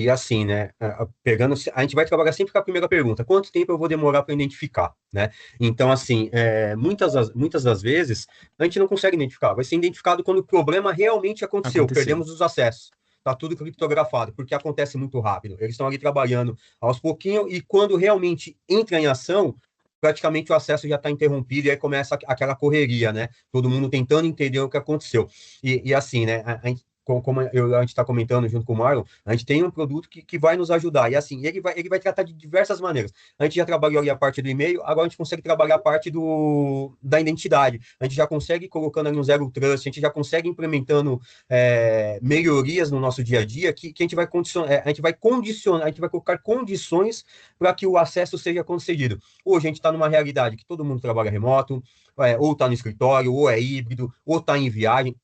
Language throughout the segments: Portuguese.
E assim, né? Pegando, a gente vai trabalhar sempre com a primeira pergunta: quanto tempo eu vou demorar para identificar, né? Então, assim, muitas das vezes a gente não consegue identificar. Vai ser identificado quando o problema realmente aconteceu, Aconteceu. perdemos os acessos. Tá tudo criptografado, porque acontece muito rápido. Eles estão ali trabalhando aos pouquinhos e quando realmente entra em ação, praticamente o acesso já está interrompido e aí começa aquela correria, né? Todo mundo tentando entender o que aconteceu. E assim, né? Como a gente está comentando junto com o Marlon, a gente tem um produto que vai nos ajudar. E assim, ele vai tratar de diversas maneiras. A gente já trabalhou ali a parte do e-mail, agora a gente consegue trabalhar a parte da identidade. A gente já consegue colocando ali um Zero Trust, a gente já consegue implementando melhorias no nosso dia a dia que a gente vai condicionar, a gente vai colocar condições para que o acesso seja concedido. Hoje a gente está numa realidade que todo mundo trabalha remoto, ou está no escritório, ou é híbrido, ou está em viagem,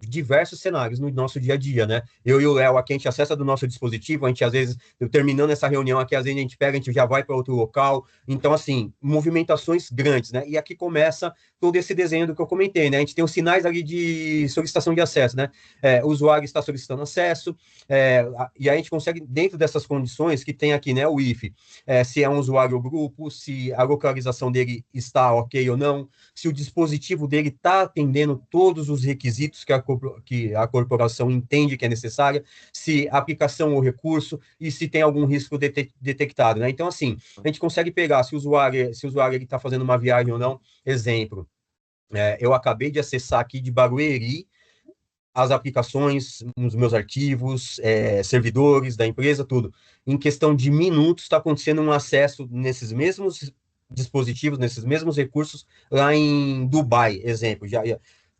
diversos cenários no nosso dia a dia, né? Eu e o Léo aqui, a gente acessa do nosso dispositivo, a gente às vezes, terminando essa reunião aqui, às vezes a gente pega, a gente já vai para outro local. Então, assim, movimentações grandes, né? E aqui começa todo esse desenho do que eu comentei, né? A gente tem os sinais ali de solicitação de acesso, né? O usuário está solicitando acesso, e aí a gente consegue, dentro dessas condições que tem aqui, né? O IF, se é um usuário ou grupo, se a localização dele está ok ou não, se o dispositivo dele está atendendo todos os requisitos que a corporação entende que é necessária, se a aplicação ou recurso e se tem algum risco detectado, né? Então, assim, a gente consegue pegar se o usuário está fazendo uma viagem ou não. Exemplo, eu acabei de acessar aqui de Barueri as aplicações, os meus arquivos, servidores da empresa, tudo. Em questão de minutos, está acontecendo um acesso nesses mesmos dispositivos, nesses mesmos recursos, lá em Dubai, exemplo.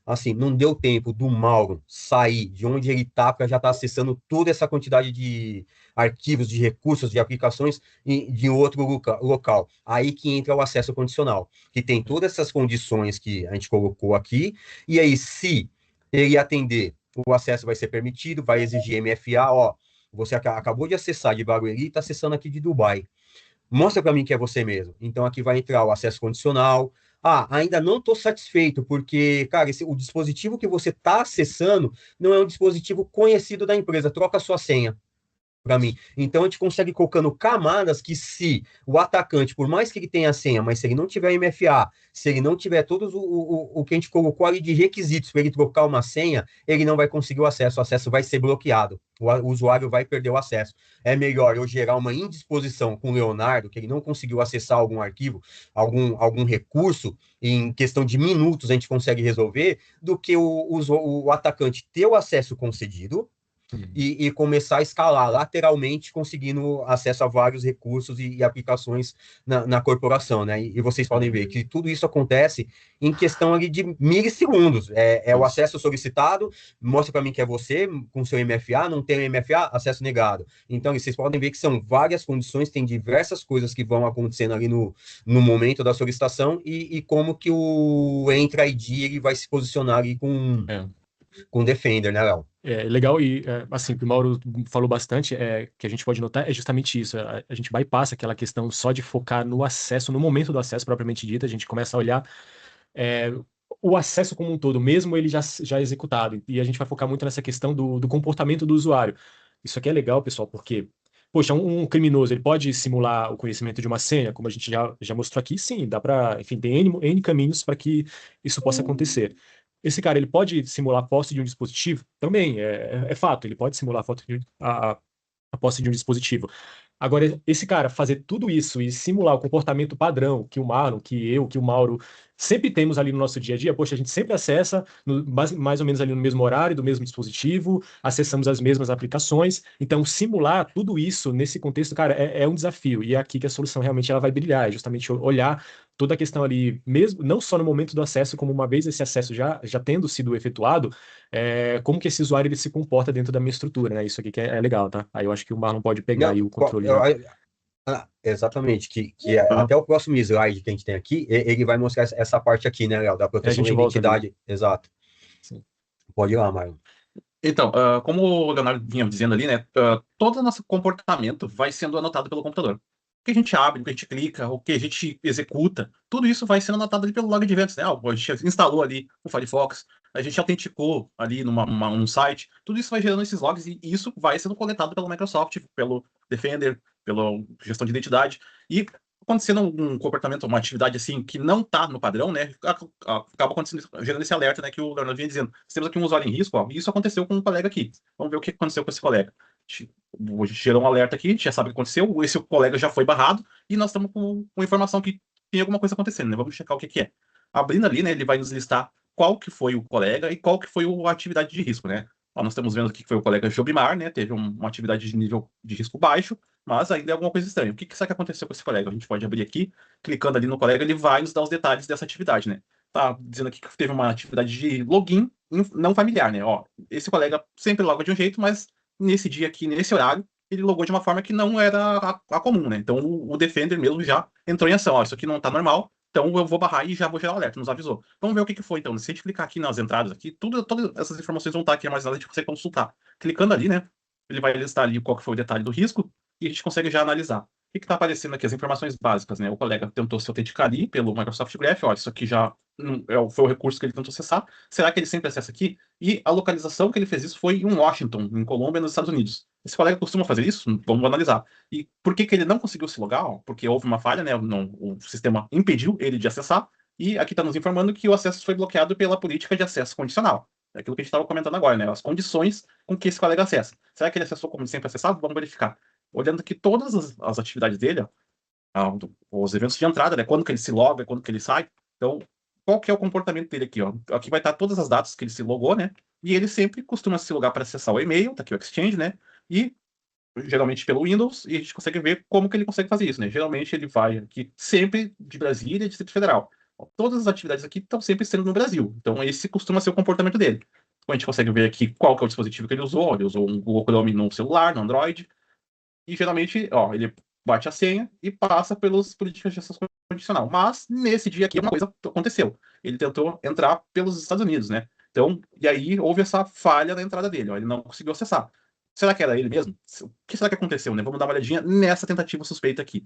Assim, não deu tempo do Mauro sair de onde ele está para já estar acessando toda essa quantidade de arquivos, de recursos, de aplicações de outro local. Aí que entra o acesso condicional, que tem todas essas condições que a gente colocou aqui, e aí, se ele atender, o acesso vai ser permitido, vai exigir MFA, ó, você acabou de acessar de Barueri e está acessando aqui de Dubai. Mostra para mim que é você mesmo. Então aqui vai entrar o acesso condicional. Ah, ainda não estou satisfeito, porque, cara, o dispositivo que você está acessando não é um dispositivo conhecido da empresa. Troca a sua senha para mim. Então a gente consegue colocando camadas que se o atacante, por mais que ele tenha a senha, mas se ele não tiver MFA, se ele não tiver todos o que a gente colocou ali de requisitos para ele trocar uma senha, ele não vai conseguir o acesso vai ser bloqueado, o usuário vai perder o acesso. É melhor eu gerar uma indisposição com o Leonardo, que ele não conseguiu acessar algum arquivo, algum recurso, em questão de minutos a gente consegue resolver, do que o atacante ter o acesso concedido, e começar a escalar lateralmente, conseguindo acesso a vários recursos e aplicações na corporação, né? E vocês podem ver que tudo isso acontece em questão ali de milissegundos. É o Isso. acesso solicitado, mostra para mim que é você, com seu MFA, não tem MFA, acesso negado. Então, vocês podem ver que são várias condições, tem diversas coisas que vão acontecendo ali no momento da solicitação e como que o Entra ID ele vai se posicionar ali É. com o Defender, né, Léo? É legal e, assim, o que o Mauro falou bastante, que a gente pode notar, é justamente isso. A gente bypassa aquela questão só de focar no acesso, no momento do acesso propriamente dito, a gente começa a olhar é, o acesso como um todo, mesmo ele já executado. E a gente vai focar muito nessa questão do comportamento do usuário. Isso aqui é legal, pessoal, porque, poxa, um criminoso, ele pode simular o conhecimento de uma senha, como a gente já mostrou aqui? Sim, dá para, enfim, tem N caminhos para que isso possa acontecer. Esse cara, ele pode simular a posse de um dispositivo? Também, é fato, ele pode simular a posse de um dispositivo. Agora, esse cara fazer tudo isso e simular o comportamento padrão que o Marlon, que o Mauro sempre temos ali no nosso dia a dia, poxa, a gente sempre acessa mais ou menos ali no mesmo horário, do mesmo dispositivo, acessamos as mesmas aplicações. Então, simular tudo isso nesse contexto, cara, é um desafio. E é aqui que a solução realmente ela vai brilhar, é justamente olhar toda a questão ali, mesmo não só no momento do acesso, como uma vez esse acesso já tendo sido efetuado, como que esse usuário ele se comporta dentro da minha estrutura, né? Isso aqui que é legal, tá? Aí eu acho que o Marlon pode pegar Não, aí o controle já. exatamente, até o próximo slide que a gente tem aqui, ele vai mostrar essa parte aqui, né, Léo, da A proteção da gente volta ali. identidade. Exato. Sim. Pode ir lá, Marlon. Então, como o Leonardo vinha dizendo ali, né, todo o nosso comportamento vai sendo anotado pelo computador. O que a gente abre, o que a gente clica, o que a gente executa, tudo isso vai sendo anotado ali pelo log de eventos, né? A gente instalou ali o Firefox, a gente autenticou ali num site, tudo isso vai gerando esses logs e isso vai sendo coletado pela Microsoft, pelo Defender, pela gestão de identidade. E acontecendo um comportamento, uma atividade assim que não está no padrão, né, acaba acontecendo, gerando esse alerta, né, que o Leonardo vinha dizendo. Temos aqui um usuário em risco, ó, e isso aconteceu com um colega aqui. Vamos ver o que aconteceu com esse colega. Gerou um alerta aqui, a gente já sabe o que aconteceu, esse colega já foi barrado e nós estamos com informação que tem alguma coisa acontecendo, né? Vamos checar o que que é. Abrindo ali, né, ele vai nos listar qual que foi o colega e qual que foi a atividade de risco, né? Ó, nós estamos vendo aqui que foi o colega Jobimar, né? Teve uma atividade de nível de risco baixo, mas ainda é alguma coisa estranha. O que será que aconteceu com esse colega? A gente pode abrir aqui, clicando ali no colega, ele vai nos dar os detalhes dessa atividade, né? Tá dizendo aqui que teve uma atividade de login não familiar, né? Ó, esse colega sempre loga de um jeito, mas nesse dia aqui, nesse horário, ele logou de uma forma que não era a comum, né? Então o Defender mesmo já entrou em ação. Ó, isso aqui não tá normal, então eu vou barrar e já vou gerar o alerta, nos avisou. Vamos ver o que que foi, então. Se a gente clicar aqui nas entradas, aqui, todas essas informações vão estar aqui armazenadas, a gente consegue consultar. Clicando ali, né? Ele vai listar ali qual que foi o detalhe do risco e a gente consegue já analisar. O que está aparecendo aqui? As informações básicas, né? O colega tentou se autenticar ali pelo Microsoft Graph, ó, isso aqui já foi o recurso que ele tentou acessar. Será que ele sempre acessa aqui? E a localização que ele fez isso foi em Washington, em Colômbia, nos Estados Unidos. Esse colega costuma fazer isso? Vamos analisar. E por que que ele não conseguiu se logar? Ó, porque houve uma falha, né? O sistema impediu ele de acessar. E aqui está nos informando que o acesso foi bloqueado pela política de acesso condicional. É aquilo que a gente estava comentando agora, né? As condições com que esse colega acessa. Será que ele acessou como sempre acessava? Vamos verificar. Olhando aqui todas as atividades dele, ó, os eventos de entrada, né? Quando que ele se loga, quando que ele sai. Então, qual que é o comportamento dele aqui, ó? Aqui vai estar todas as datas que ele se logou, né? E ele sempre costuma se logar para acessar o e-mail, tá aqui o Exchange, né? E geralmente pelo Windows, e a gente consegue ver como que ele consegue fazer isso, né? Geralmente ele vai aqui sempre de Brasília, Distrito Federal. Todas as atividades aqui estão sempre sendo no Brasil. Então esse costuma ser o comportamento dele. Então, a gente consegue ver aqui qual que é o dispositivo que ele usou. Ele usou um Google Chrome no celular, no Android. E geralmente, ó, ele bate a senha e passa pelos políticas de acesso condicional. Mas nesse dia aqui uma coisa aconteceu. Ele tentou entrar pelos Estados Unidos, né? Então, e aí houve essa falha na entrada dele, ó, ele não conseguiu acessar. Será que era ele mesmo? O que será que aconteceu, né? Vamos dar uma olhadinha nessa tentativa suspeita aqui.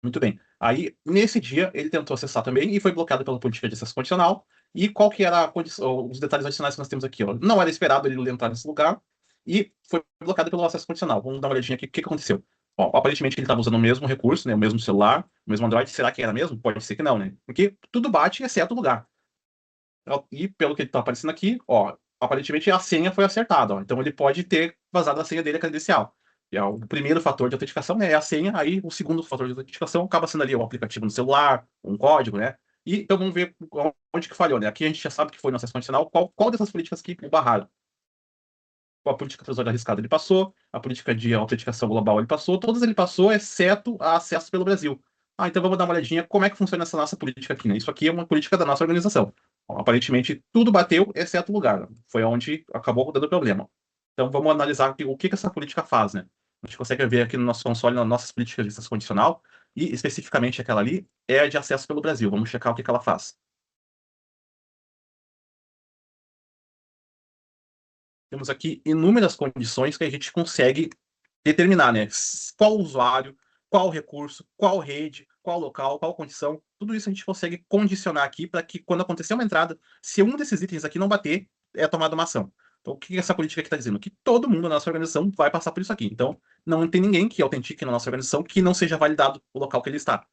Muito bem. Aí, nesse dia, ele tentou acessar também e foi bloqueado pela política de acesso condicional. E qual que era a condição, os detalhes adicionais que nós temos aqui? Ó. Não era esperado ele entrar nesse lugar e foi bloqueado pelo acesso condicional. Vamos dar uma olhadinha aqui. O que aconteceu? Ó, aparentemente ele estava usando o mesmo recurso, né, o mesmo celular, o mesmo Android. Será que era mesmo? Pode ser que não, né? Porque tudo bate, exceto o lugar. E pelo que está aparecendo aqui, ó, aparentemente a senha foi acertada. Ó. Então ele pode ter vazado a senha dele, a credencial. E, ó, o primeiro fator de autenticação, né, é a senha, aí o segundo fator de autenticação acaba sendo ali o aplicativo no celular, um código, né? E então vamos ver onde que falhou, né? Aqui a gente já sabe que foi no acesso condicional, qual dessas políticas que o barraram. A política de usuário arriscado ele passou, a política de autenticação global ele passou, todas ele passou, exceto a acesso pelo Brasil. Ah, então vamos dar uma olhadinha como é que funciona essa nossa política aqui, né? Isso aqui é uma política da nossa organização. Bom, aparentemente tudo bateu, exceto o lugar. Foi onde acabou dando problema. Então vamos analisar o que essa política faz, né? A gente consegue ver aqui no nosso console, nas nossas políticas de acesso condicional, e especificamente aquela ali é a de acesso pelo Brasil. Vamos checar o que ela faz. Temos aqui inúmeras condições que a gente consegue determinar, né? Qual usuário, qual recurso, qual rede, qual local, qual condição. Tudo isso a gente consegue condicionar aqui para que, quando acontecer uma entrada, se um desses itens aqui não bater, é tomada uma ação. Então, o que essa política aqui está dizendo? Que todo mundo na nossa organização vai passar por isso aqui. Então, não tem ninguém que autentique na nossa organização que não seja validado o local que ele está.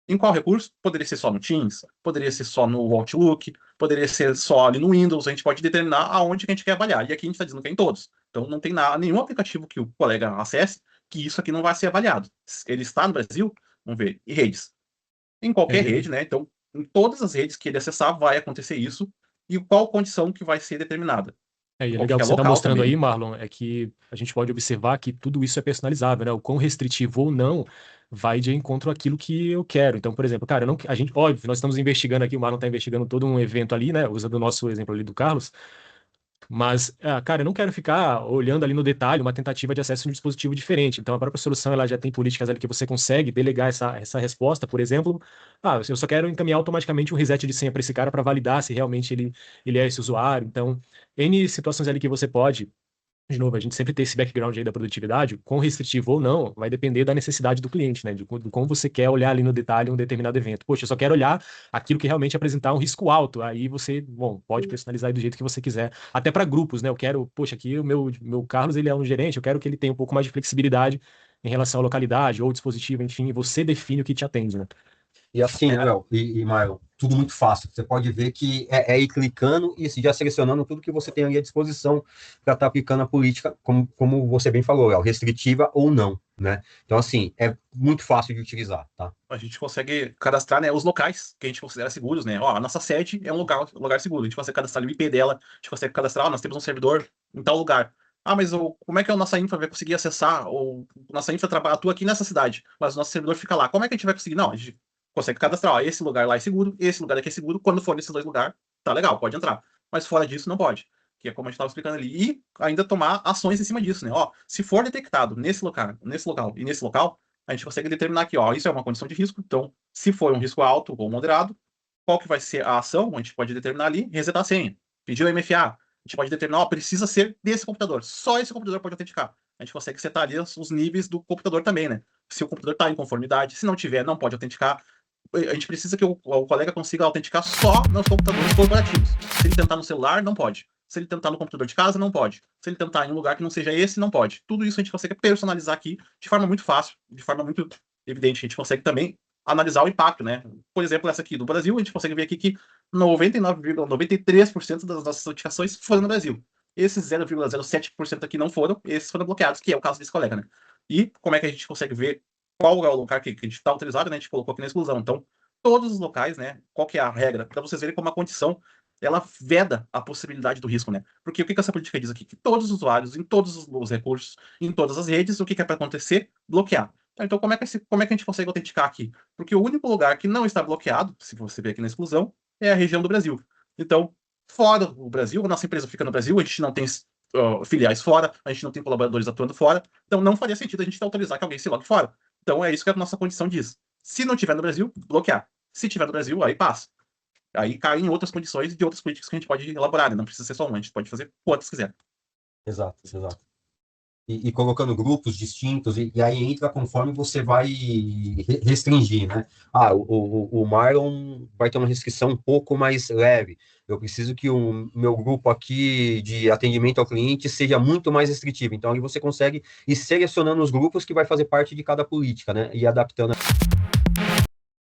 Em qual recurso? Poderia ser só no Teams, poderia ser só no Outlook, poderia ser só ali no Windows, a gente pode determinar aonde que a gente quer avaliar. E aqui a gente está dizendo que é em todos. Então não tem nenhum aplicativo que o colega acesse que isso aqui não vai ser avaliado. Ele está no Brasil, vamos ver, e redes. Em qualquer É, rede, né? Então, em todas as redes que ele acessar, vai acontecer isso. E qual condição que vai ser determinada. e Em é legal que qualquer você está local mostrando também. aí, Marlon, é que a gente pode observar que tudo isso é personalizável, né? O quão restritivo ou não vai de encontro àquilo que eu quero. Então, por exemplo, cara, a gente, óbvio, nós estamos investigando aqui, o Marlon está investigando todo um evento ali, né? Usando o nosso exemplo ali do Carlos. Mas, cara, eu não quero ficar olhando ali no detalhe uma tentativa de acesso a um dispositivo diferente. Então, a própria solução ela já tem políticas ali que você consegue delegar essa resposta. Por exemplo, eu só quero encaminhar automaticamente um reset de senha para esse cara para validar se realmente ele é esse usuário. Então, N situações ali que você pode De novo, a gente sempre tem esse background aí da produtividade, quão restritivo ou não, vai depender da necessidade do cliente, né? De como você quer olhar ali no detalhe um determinado evento. Poxa, eu só quero olhar aquilo que realmente apresentar um risco alto. Aí você, bom, pode personalizar do jeito que você quiser. Até para grupos, né? Eu quero, poxa, aqui o meu Carlos, ele é um gerente, eu quero que ele tenha um pouco mais de flexibilidade em relação à localidade ou dispositivo, enfim, você define o que te atende, né? E assim, né, Léo e Marlon, tudo muito fácil. Você pode ver que é ir clicando e já selecionando tudo que você tem ali à disposição para estar aplicando a política, como você bem falou, Léo, restritiva ou não, né? Então, assim, é muito fácil de utilizar, tá? A gente consegue cadastrar, né, os locais que a gente considera seguros, né? Ó, a nossa sede é um lugar seguro. A gente consegue cadastrar o IP dela, a gente consegue cadastrar, ó, nós temos um servidor em tal lugar. Ah, mas como é que a nossa infra vai conseguir acessar? Ou nossa infra atua aqui nessa cidade, mas o nosso servidor fica lá. Como é que a gente vai conseguir? Não, a gente consegue cadastrar, ó, esse lugar lá é seguro, esse lugar aqui é seguro. Quando for nesses dois lugares, tá legal, pode entrar. Mas fora disso, não pode. Que é como a gente estava explicando ali. E ainda tomar ações em cima disso, né? Ó, se for detectado nesse local e nesse local, a gente consegue determinar aqui, ó, isso é uma condição de risco, então, se for um risco alto ou moderado, qual que vai ser a ação? A gente pode determinar ali, resetar a senha, pedir o MFA, a gente pode determinar, ó, precisa ser desse computador, só esse computador pode autenticar. A gente consegue setar ali os níveis do computador também, né? Se o computador está em conformidade, se não tiver, não pode autenticar. A gente precisa que o colega consiga autenticar só nos computadores corporativos. Se ele tentar no celular, não pode. Se ele tentar no computador de casa, não pode. Se ele tentar em um lugar que não seja esse, não pode. Tudo isso a gente consegue personalizar aqui de forma muito fácil, de forma muito evidente. A gente consegue também analisar o impacto, né? Por exemplo, essa aqui do Brasil, a gente consegue ver aqui que 99,93% das nossas notificações foram no Brasil. Esses 0,07% aqui não foram, esses foram bloqueados, que é o caso desse colega, né? E como é que a gente consegue ver qual é o lugar que a gente está autorizado, né? A gente colocou aqui na exclusão. Então, todos os locais, né? Qual que é a regra? Para vocês verem como a condição ela veda a possibilidade do risco, né? Porque o que essa política diz aqui? Que todos os usuários, em todos os recursos, em todas as redes, o que é para acontecer? Bloquear. Então, como é que a gente consegue autenticar aqui? Porque o único lugar que não está bloqueado, se você ver aqui na exclusão, é a região do Brasil. Então, fora o Brasil, a nossa empresa fica no Brasil, a gente não tem filiais fora, a gente não tem colaboradores atuando fora, então não faria sentido a gente autorizar que alguém se logue fora. Então, é isso que a nossa condição diz. Se não tiver no Brasil, bloquear. Se tiver no Brasil, aí passa. Aí cai em outras condições de outras políticas que a gente pode elaborar, né? Não precisa ser só uma, a gente pode fazer quantas quiser. Exato, exato. E colocando grupos distintos, e aí entra conforme você vai restringir, né? Ah, o Marlon vai ter uma restrição um pouco mais leve. Eu preciso que o meu grupo aqui de atendimento ao cliente seja muito mais restritivo. Então, aí você consegue ir selecionando os grupos que vai fazer parte de cada política, né? E adaptando.